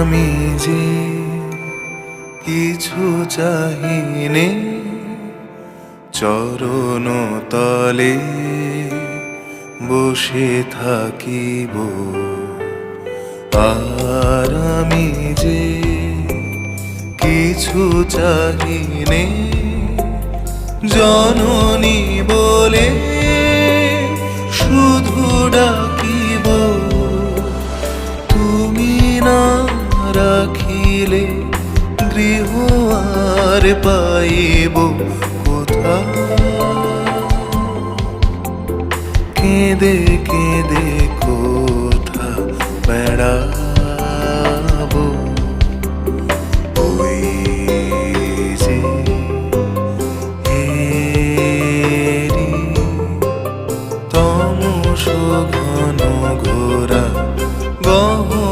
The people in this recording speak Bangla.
আমি যে কিছু চাহিনে, চরণ তলে বসে থাকিব। আর আমি যে কিছু চাহিনে, জননী বলে শুধু ডাকিব। তুমি না রাখিলে গৃহ আর পাইব কোথা? কেঁদে কেঁদে কোথা বেড়া